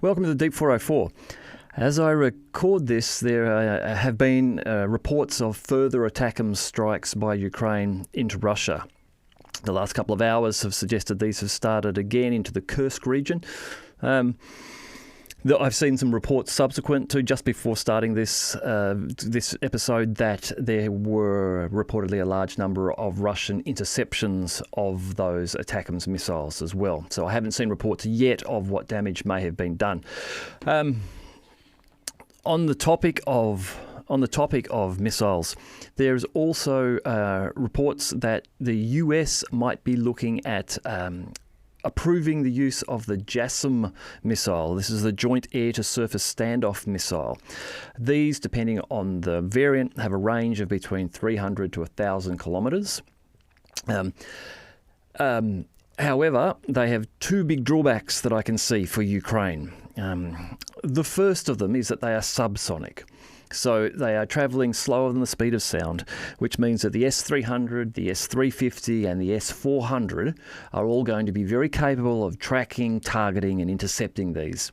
Welcome to the Deep 404. As I record this, there have been reports of further ATACMS strikes by Ukraine into Russia. The last couple of hours have suggested these have started again into the Kursk region. I've seen some reports subsequent to just before starting this episode that there were reportedly a large number of Russian interceptions of those ATACMS missiles as well. So I haven't seen reports yet of what damage may have been done. On the topic of missiles, there's also reports that the US might be looking at approving the use of the JASSM missile. This is the Joint Air-to-Surface Standoff missile. These, depending on the variant, have a range of between 300 to 1,000 kilometres. However, they have two big drawbacks that I can see for Ukraine. The first of them is that they are subsonic. So they are travelling slower than the speed of sound, which means that the S-300, the S-350 and the S-400 are all going to be very capable of tracking, targeting and intercepting these.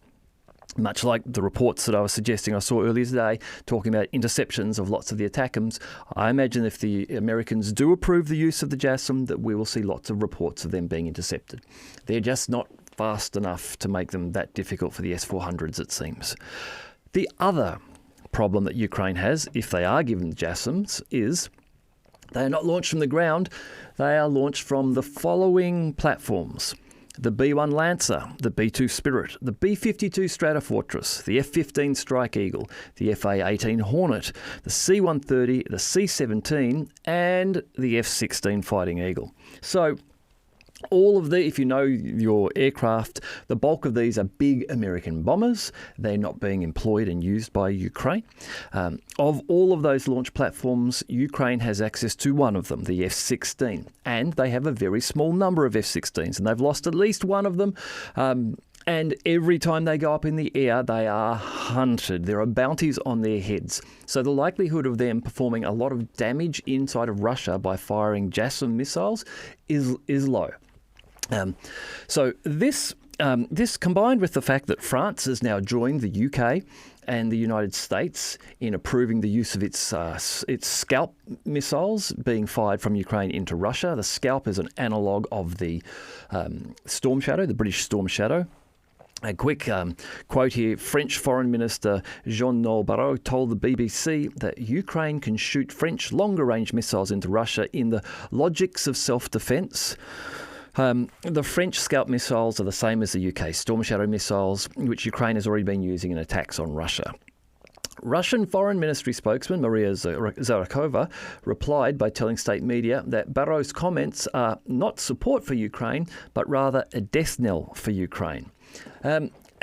Much like the reports that I was suggesting I saw earlier today, talking about interceptions of lots of the ATACMS, I imagine if the Americans do approve the use of the JASSM, that we will see lots of reports of them being intercepted. They're just not fast enough to make them that difficult for the S-400s, it seems. The other problem that Ukraine has, if they are given the JASSMs, is they are not launched from the ground. They are launched from the following platforms: the B-1 Lancer, the B-2 Spirit, the B-52 Stratofortress, the F-15 Strike Eagle, the F-A-18 Hornet, the C-130, the C-17 and the F-16 Fighting Eagle. So all of if you know your aircraft, the bulk of these are big American bombers. They're not being employed and used by Ukraine. Of all of those launch platforms, Ukraine has access to one of them, the F-16. And they have a very small number of F-16s, and they've lost at least one of them. And every time they go up in the air, they are hunted. There are bounties on their heads. So the likelihood of them performing a lot of damage inside of Russia by firing JASSM missiles is low. So this combined with the fact that France has now joined the UK and the United States in approving the use of its SCALP missiles being fired from Ukraine into Russia. The SCALP is an analogue of the Storm Shadow, the British Storm Shadow. A quick quote here. French Foreign Minister Jean-Noel Barrot told the BBC that Ukraine can shoot French longer-range missiles into Russia in the logics of self-defence. The French SCALP missiles are the same as the UK Storm Shadow missiles, which Ukraine has already been using in attacks on Russia. Russian Foreign Ministry spokesman Maria Zakharova replied by telling state media that Barrot's comments are not support for Ukraine, but rather a death knell for Ukraine.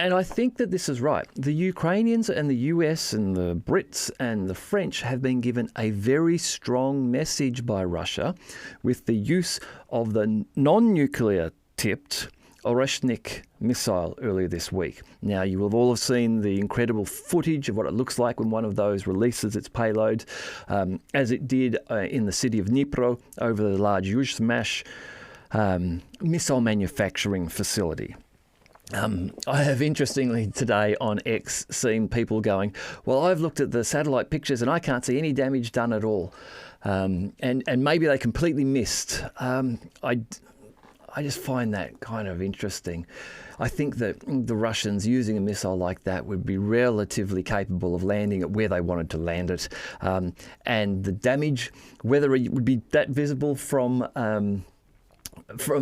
And I think that this is right. The Ukrainians and the US and the Brits and the French have been given a very strong message by Russia with the use of the non-nuclear tipped Oreshnik missile earlier this week. Now, you will all have seen the incredible footage of what it looks like when one of those releases its payload, as it did in the city of Dnipro over the large Yuzhmash missile manufacturing facility. I have interestingly today on X seen people going, well, I've looked at the satellite pictures and I can't see any damage done at all. And maybe they completely missed. I just find that kind of interesting. I think that the Russians using a missile like that would be relatively capable of landing it where they wanted to land it. And the damage, whether it would be that visible from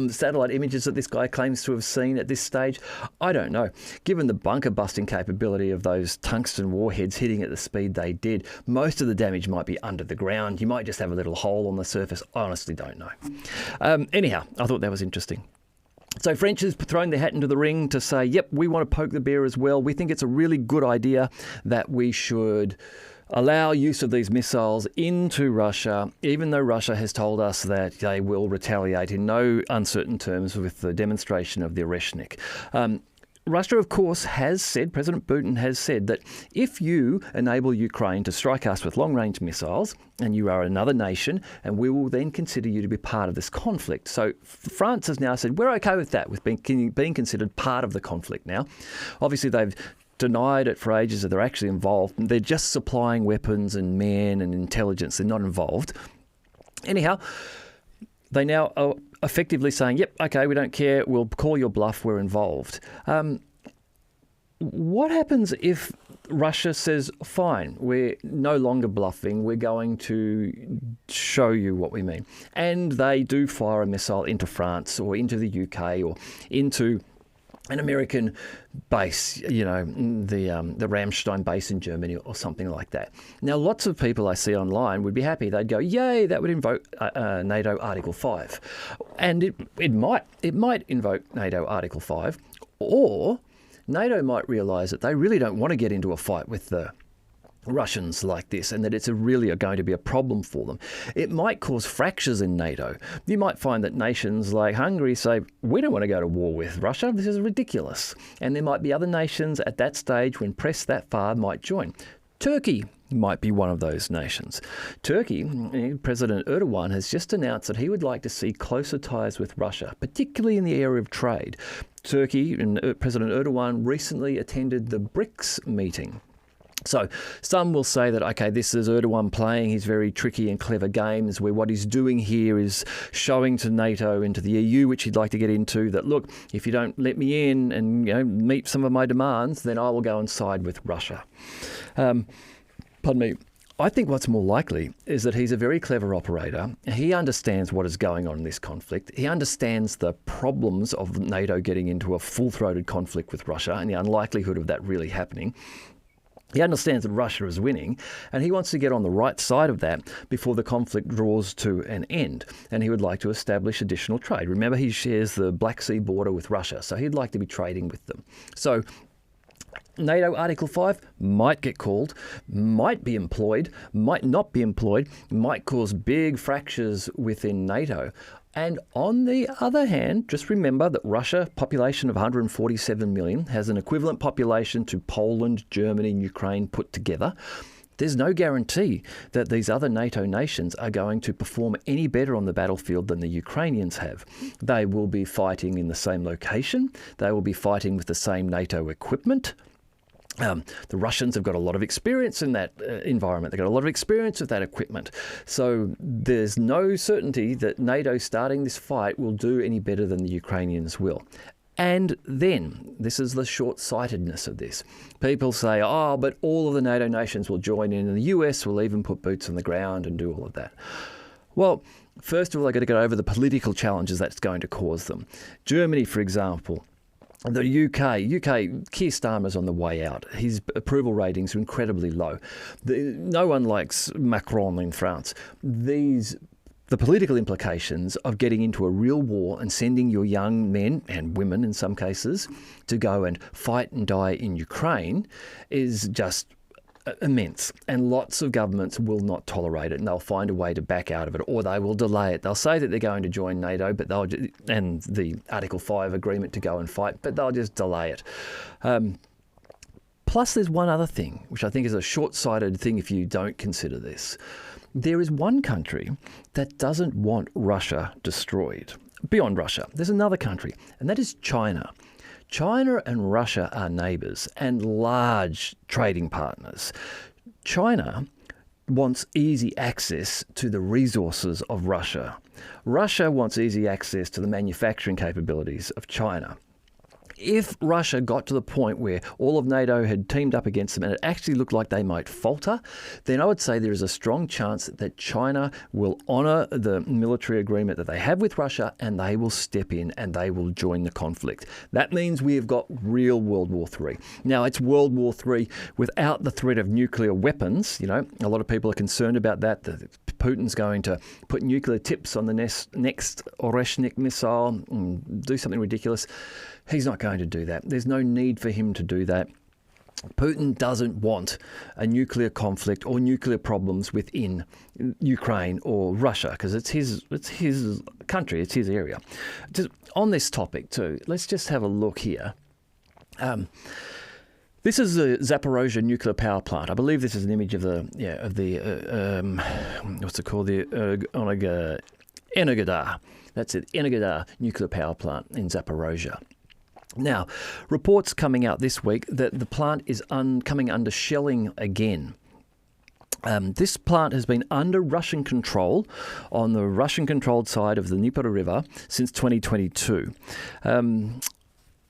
satellite images that this guy claims to have seen at this stage, I don't know. Given the bunker busting capability of those tungsten warheads hitting at the speed they did, most of the damage might be under the ground. You might just have a little hole on the surface. I honestly don't know. Anyhow, I thought that was interesting. So French is throwing their hat into the ring to say, yep, we want to poke the bear as well. We think it's a really good idea that we should allow use of these missiles into Russia, even though Russia has told us that they will retaliate in no uncertain terms with the demonstration of the Oreshnik. Russia, of course, has said, President Putin has said, that if you enable Ukraine to strike us with long-range missiles, and you are another nation, and we will then consider you to be part of this conflict. So France has now said, we're okay with that, with being considered part of the conflict now. Obviously, they've denied it for ages that they're actually involved. They're just supplying weapons and men and intelligence. They're not involved. Anyhow, they now are effectively saying, yep, okay, we don't care, we'll call your bluff, we're involved. What happens if Russia says, fine, we're no longer bluffing, we're going to show you what we mean? And they do fire a missile into France or into the UK or into an American base, the Ramstein base in Germany or something like that. Now, lots of people I see online would be happy. They'd go, yay, that would invoke NATO Article 5. And it might invoke NATO Article 5, or NATO might realise that they really don't want to get into a fight with the Russians like this, and that it's really going to be a problem for them. It might cause fractures in NATO. You might find that nations like Hungary say, we don't want to go to war with Russia, this is ridiculous. And there might be other nations at that stage, when pressed that far, might join. Turkey might be one of those nations. Turkey, President Erdogan has just announced that he would like to see closer ties with Russia, particularly in the area of trade. Turkey and President Erdogan recently attended the BRICS meeting. So some will say that, okay, this is Erdogan playing his very tricky and clever games, where what he's doing here is showing to NATO and to the EU, which he'd like to get into, that, look, if you don't let me in and meet some of my demands, then I will go and side with Russia. Pardon me. I think what's more likely is that he's a very clever operator. He understands what is going on in this conflict. He understands the problems of NATO getting into a full-throated conflict with Russia and the unlikelihood of that really happening. He understands that Russia is winning, and he wants to get on the right side of that before the conflict draws to an end. And he would like to establish additional trade. Remember, he shares the Black Sea border with Russia, so he'd like to be trading with them. So NATO Article 5 might get called, might be employed, might not be employed, might cause big fractures within NATO. And on the other hand, just remember that Russia, population of 147 million, has an equivalent population to Poland, Germany and Ukraine put together. There's no guarantee that these other NATO nations are going to perform any better on the battlefield than the Ukrainians have. They will be fighting in the same location. They will be fighting with the same NATO equipment. The Russians have got a lot of experience in that environment. They've got a lot of experience with that equipment. So there's no certainty that NATO starting this fight will do any better than the Ukrainians will. And then, this is the short-sightedness of this. People say, oh, but all of the NATO nations will join in, and the US will even put boots on the ground and do all of that. Well, first of all, they've got to get over the political challenges that's going to cause them. Germany, for example, the UK, Keir Starmer's on the way out. His approval ratings are incredibly low. No one likes Macron in France. The political implications of getting into a real war and sending your young men and women, in some cases, to go and fight and die in Ukraine is just immense, and lots of governments will not tolerate it, and they'll find a way to back out of it, or they will delay it. They'll say that they're going to join NATO, and the Article 5 agreement to go and fight, but they'll just delay it. Plus, there's one other thing, which I think is a short-sighted thing if you don't consider this. There is one country that doesn't want Russia destroyed. Beyond Russia, there's another country, and that is China. China and Russia are neighbours and large trading partners. China wants easy access to the resources of Russia. Russia wants easy access to the manufacturing capabilities of China. If Russia got to the point where all of NATO had teamed up against them and it actually looked like they might falter, then I would say there is a strong chance that China will honour the military agreement that they have with Russia, and they will step in and they will join the conflict. That means we have got real World War III. Now, it's World War III without the threat of nuclear weapons. A lot of people are concerned about that. Putin's going to put nuclear tips on the next Oreshnik missile and do something ridiculous. He's not going to do that. There's no need for him to do that. Putin doesn't want a nuclear conflict or nuclear problems within Ukraine or Russia, because it's his country, it's his area. Just on this topic too, let's just have a look here This is the Zaporizhzhia nuclear power plant. I believe this is an image of the what's it called, the Energodar. That's it, Energodar nuclear power plant in Zaporizhzhia. Now, reports coming out this week that the plant is coming under shelling again. This plant has been under Russian control on the Russian-controlled side of the Dnieper River since 2022.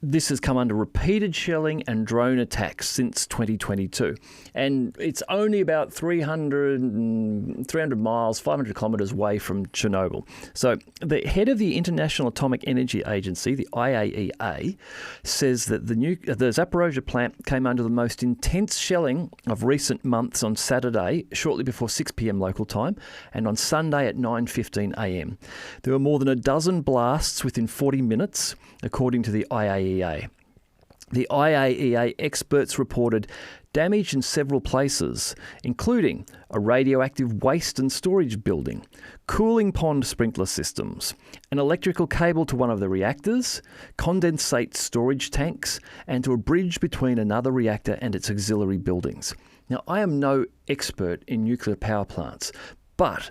This has come under repeated shelling and drone attacks since 2022. And it's only about 300 miles, 500 kilometres away from Chernobyl. So the head of the International Atomic Energy Agency, the IAEA, says that the Zaporizhzhia plant came under the most intense shelling of recent months on Saturday, shortly before 6 p.m. local time, and on Sunday at 9:15 a.m. There were more than a dozen blasts within 40 minutes, according to the IAEA. The IAEA experts reported damage in several places, including a radioactive waste and storage building, cooling pond sprinkler systems, an electrical cable to one of the reactors, condensate storage tanks, and to a bridge between another reactor and its auxiliary buildings. Now, I am no expert in nuclear power plants, but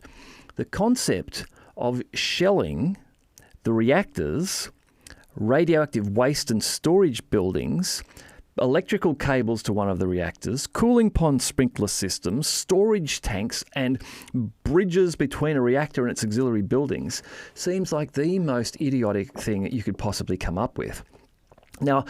the concept of shelling the reactors, radioactive waste and storage buildings, electrical cables to one of the reactors, cooling pond sprinkler systems, storage tanks, and bridges between a reactor and its auxiliary buildings seems like the most idiotic thing that you could possibly come up with. Now,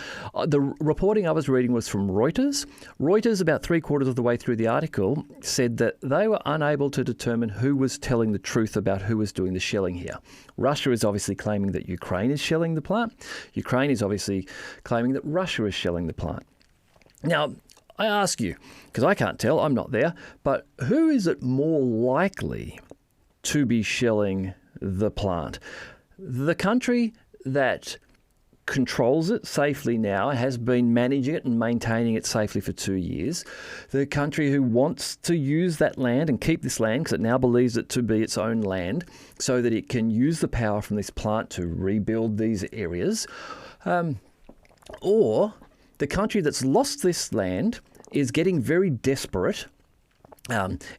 the reporting I was reading was from Reuters. Reuters, about 3/4 of the way through the article, said that they were unable to determine who was telling the truth about who was doing the shelling here. Russia is obviously claiming that Ukraine is shelling the plant. Ukraine is obviously claiming that Russia is shelling the plant. Now, I ask you, because I can't tell, I'm not there, but who is it more likely to be shelling the plant? The country that controls it safely now, has been managing it and maintaining it safely for 2 years. The country who wants to use that land and keep this land because it now believes it to be its own land so that it can use the power from this plant to rebuild these areas. Or the country that's lost this land is getting very desperate,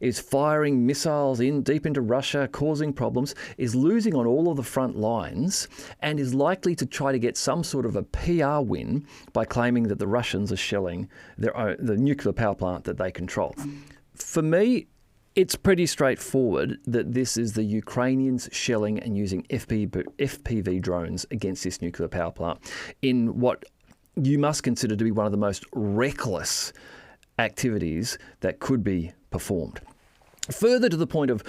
is firing missiles deep into Russia, causing problems, is losing on all of the front lines, and is likely to try to get some sort of a PR win by claiming that the Russians are shelling the nuclear power plant that they control. For me, it's pretty straightforward that this is the Ukrainians shelling and using FPV drones against this nuclear power plant in what you must consider to be one of the most reckless activities that could be performed. Further to the point of,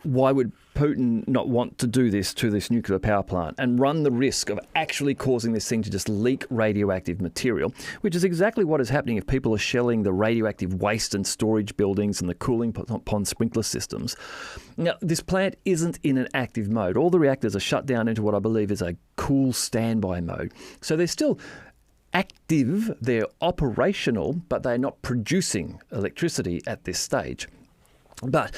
why would Putin not want to do this to this nuclear power plant and run the risk of actually causing this thing to just leak radioactive material, which is exactly what is happening if people are shelling the radioactive waste and storage buildings and the cooling pond sprinkler systems. Now, this plant isn't in an active mode. All the reactors are shut down into what I believe is a cool standby mode. So they're still active, they're operational, but they're not producing electricity at this stage. But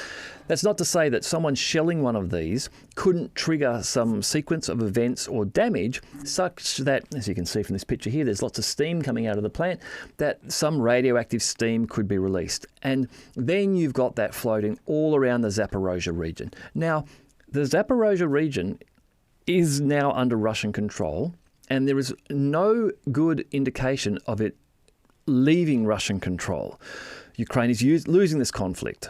that's not to say that someone shelling one of these couldn't trigger some sequence of events or damage such that, as you can see from this picture here, there's lots of steam coming out of the plant, that some radioactive steam could be released. And then you've got that floating all around the Zaporizhzhia region. Now, the Zaporizhzhia region is now under Russian control, and there is no good indication of it leaving Russian control. Ukraine is losing this conflict.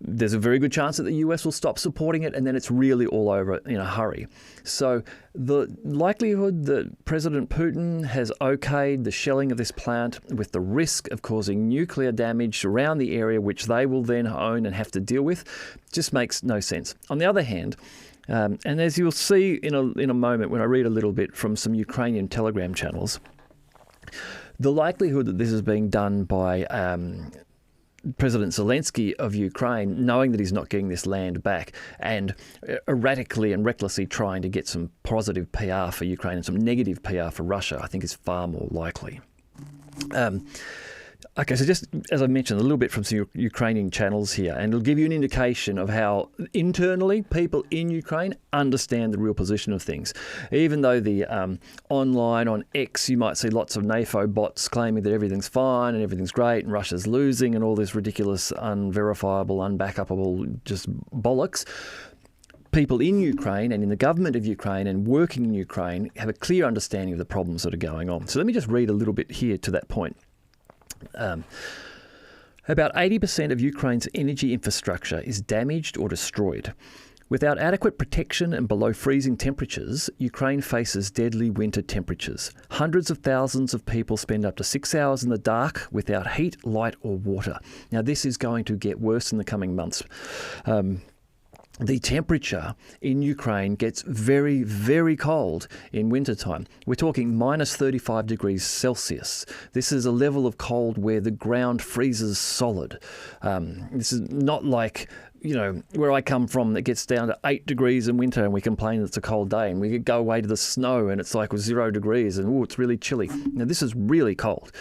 There's a very good chance that the US will stop supporting it, and then it's really all over in a hurry. So the likelihood that President Putin has okayed the shelling of this plant with the risk of causing nuclear damage around the area, which they will then own and have to deal with, just makes no sense. On the other hand, and as you'll see in a moment when I read a little bit from some Ukrainian Telegram channels, the likelihood that this is being done by President Zelensky of Ukraine, knowing that he's not getting this land back and erratically and recklessly trying to get some positive PR for Ukraine and some negative PR for Russia, I think is far more likely. Okay, so just as I mentioned, a little bit from some Ukrainian channels here, and it'll give you an indication of how internally people in Ukraine understand the real position of things. Even though the online on X, you might see lots of NATO bots claiming that everything's fine and everything's great and Russia's losing and all this ridiculous, unverifiable, unbackupable just bollocks. People in Ukraine and in the government of Ukraine and working in Ukraine have a clear understanding of the problems that are going on. So let me just read a little bit here to that point. About 80% of Ukraine's energy infrastructure is damaged or destroyed. Without adequate protection and below freezing temperatures, Ukraine faces deadly winter temperatures. Hundreds of thousands of people spend up to 6 hours in the dark without heat, light or water. Now, this is going to get worse in the coming months. The temperature in Ukraine gets very, very cold in wintertime. We're talking minus 35 degrees Celsius. This is a level of cold where the ground freezes solid. This is not like, where I come from that gets down to 8 degrees in winter and we complain it's a cold day, and we go away to the snow and it's like 0 degrees and it's really chilly. Now, this is really cold.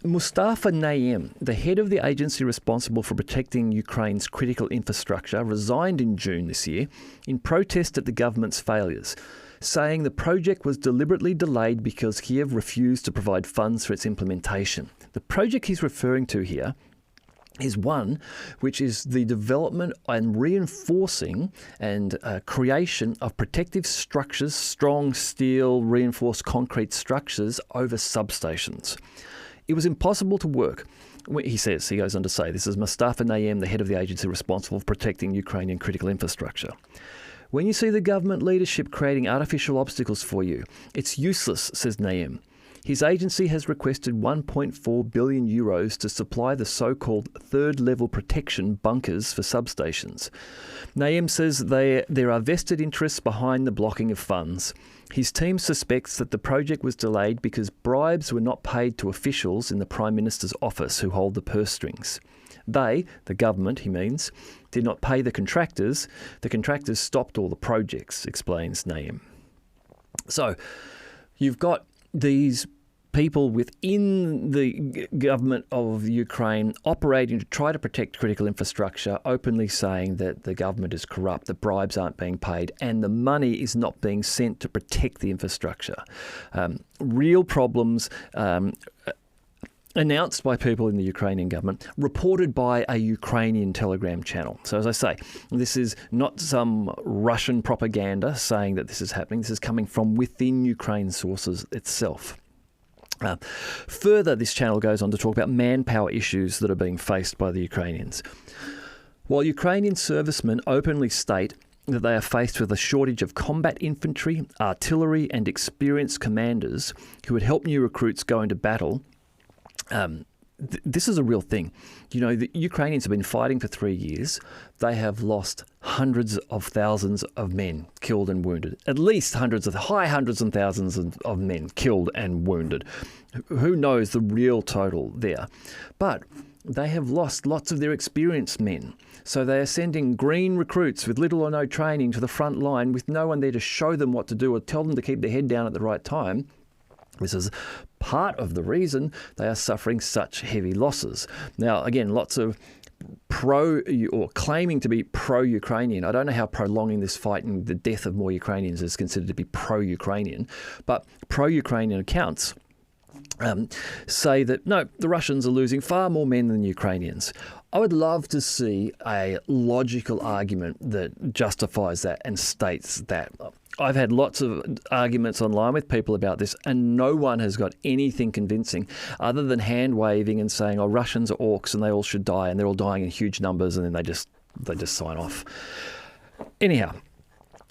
Mustafa Naim, the head of the agency responsible for protecting Ukraine's critical infrastructure, resigned in June this year in protest at the government's failures, saying the project was deliberately delayed because Kiev refused to provide funds for its implementation. The project he's referring to here is one which is the development and reinforcing and creation of protective structures, strong steel, reinforced concrete structures over substations. It was impossible to work. He goes on to say, this is Mustafa Naim, the head of the agency responsible for protecting Ukrainian critical infrastructure. When you see the government leadership creating artificial obstacles for you, it's useless, says Naim. His agency has requested 1.4 billion euros to supply the so-called third-level protection bunkers for substations. Naim says there are vested interests behind the blocking of funds. His team suspects that the project was delayed because bribes were not paid to officials in the Prime Minister's office who hold the purse strings. They, the government, he means, did not pay the contractors. The contractors stopped all the projects, explains Naim. So you've got these people within the government of Ukraine operating to try to protect critical infrastructure, openly saying that the government is corrupt, that bribes aren't being paid, and the money is not being sent to protect the infrastructure. Real problems announced by people in the Ukrainian government, reported by a Ukrainian Telegram channel. So as I say, this is not some Russian propaganda saying that this is happening. This is coming from within Ukraine sources itself. Further, this channel goes on to talk about manpower issues that are being faced by the Ukrainians. While Ukrainian servicemen openly state that they are faced with a shortage of combat infantry, artillery and experienced commanders who would help new recruits go into battle, this is a real thing. The Ukrainians have been fighting for 3 years. They have lost hundreds of thousands of men killed and wounded. At least hundreds and thousands of men killed and wounded. Who knows the real total there? But they have lost lots of their experienced men. So they are sending green recruits with little or no training to the front line with no one there to show them what to do or tell them to keep their head down at the right time. This is part of the reason they are suffering such heavy losses. Now, again, lots of claiming to be pro-Ukrainian. I don't know how prolonging this fight and the death of more Ukrainians is considered to be pro-Ukrainian, but pro-Ukrainian accounts say that, no, the Russians are losing far more men than Ukrainians. I would love to see a logical argument that justifies that and states that. I've had lots of arguments online with people about this, and no one has got anything convincing other than hand-waving and saying, oh, Russians are orcs and they all should die, and they're all dying in huge numbers, and then they just sign off. Anyhow,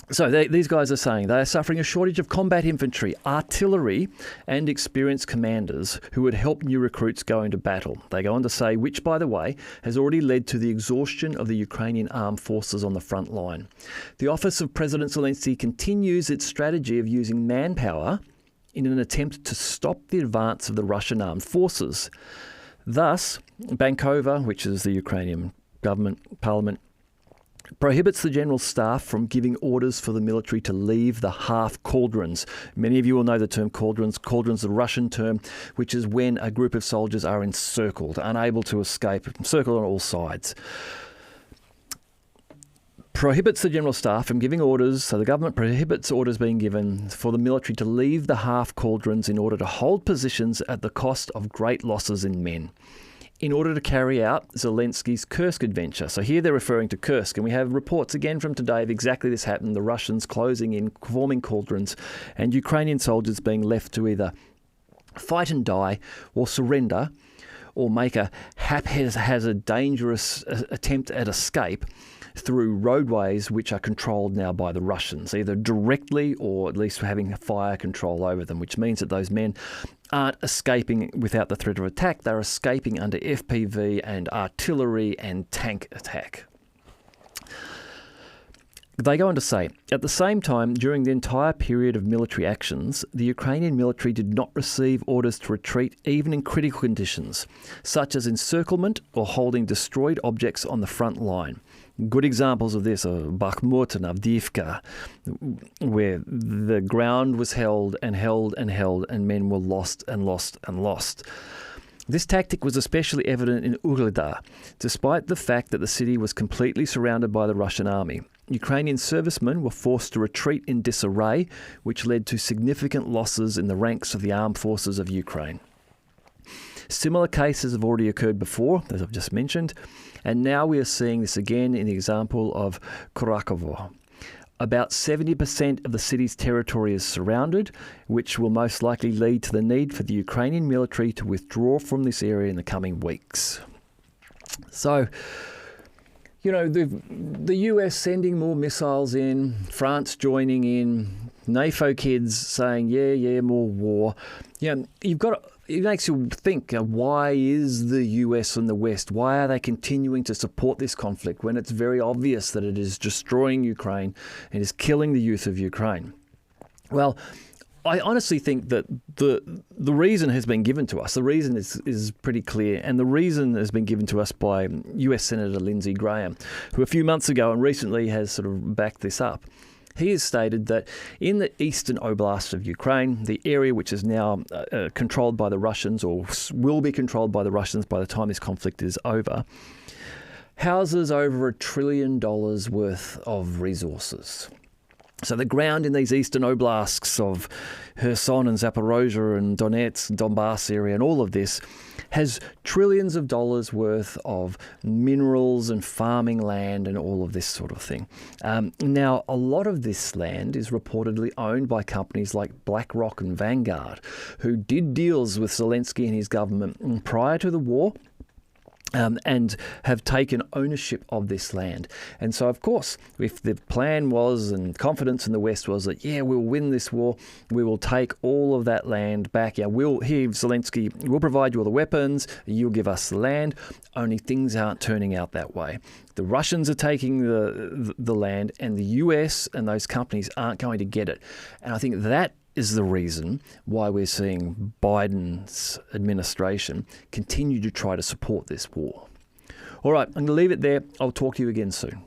so these guys are saying they are suffering a shortage of combat infantry, artillery and experienced commanders who would help new recruits go into battle. They go on to say, which, by the way, has already led to the exhaustion of the Ukrainian armed forces on the front line. The office of President Zelensky continues its strategy of using manpower in an attempt to stop the advance of the Russian armed forces. Thus, Bankova, which is the Ukrainian government, parliament, prohibits the General Staff from giving orders for the military to leave the half cauldrons. Many of you will know the term cauldrons. Cauldrons is a Russian term, which is when a group of soldiers are encircled, unable to escape, encircled on all sides. Prohibits the General Staff from giving orders, so the government prohibits orders being given for the military to leave the half cauldrons in order to hold positions at the cost of great losses in men, in order to carry out Zelensky's Kursk adventure. So here they're referring to Kursk, and we have reports again from today of exactly this happened, the Russians closing in, forming cauldrons, and Ukrainian soldiers being left to either fight and die or surrender or make a haphazard, dangerous attempt at escape through roadways which are controlled now by the Russians, either directly or at least having fire control over them, which means that those men aren't escaping without the threat of attack. They're escaping under FPV and artillery and tank attack. They go on to say, at the same time, during the entire period of military actions, the Ukrainian military did not receive orders to retreat even in critical conditions, such as encirclement or holding destroyed objects on the front line. Good examples of this are Bakhmut and Avdiivka, where the ground was held and held and held, and men were lost and lost and lost. This tactic was especially evident in Ugledar, despite the fact that the city was completely surrounded by the Russian army. Ukrainian servicemen were forced to retreat in disarray, which led to significant losses in the ranks of the armed forces of Ukraine. Similar cases have already occurred before, as I've just mentioned, and now we are seeing this again in the example of Kurakovo. About 70% of the city's territory is surrounded, which will most likely lead to the need for the Ukrainian military to withdraw from this area in the coming weeks. So, you know, the US sending more missiles in, France joining in, NATO kids saying, yeah, more war. You know, it makes you think, why is the US and the West, why are they continuing to support this conflict when it's very obvious that it is destroying Ukraine and is killing the youth of Ukraine? Well, I honestly think that the reason has been given to us. The reason is pretty clear, and the reason has been given to us by US Senator Lindsey Graham, who a few months ago and recently has sort of backed this up. He has stated that in the eastern oblast of Ukraine, the area which is now controlled by the Russians, or will be controlled by the Russians by the time this conflict is over, houses over $1 trillion worth of resources. So the ground in these eastern oblasts of Kherson and Zaporizhzhia and Donetsk, Donbass area and all of this has trillions of dollars worth of minerals and farming land and all of this sort of thing. Now, a lot of this land is reportedly owned by companies like BlackRock and Vanguard, who did deals with Zelensky and his government prior to the war, and have taken ownership of this land. And so, of course, if the plan was and confidence in the West was that, yeah, we'll win this war, we will take all of that land back. Yeah, Zelensky, we'll provide you all the weapons, you'll give us the land, only things aren't turning out that way. The Russians are taking the land, and the US and those companies aren't going to get it. And I think that is the reason why we're seeing Biden's administration continue to try to support this war. All right, I'm going to leave it there. I'll talk to you again soon.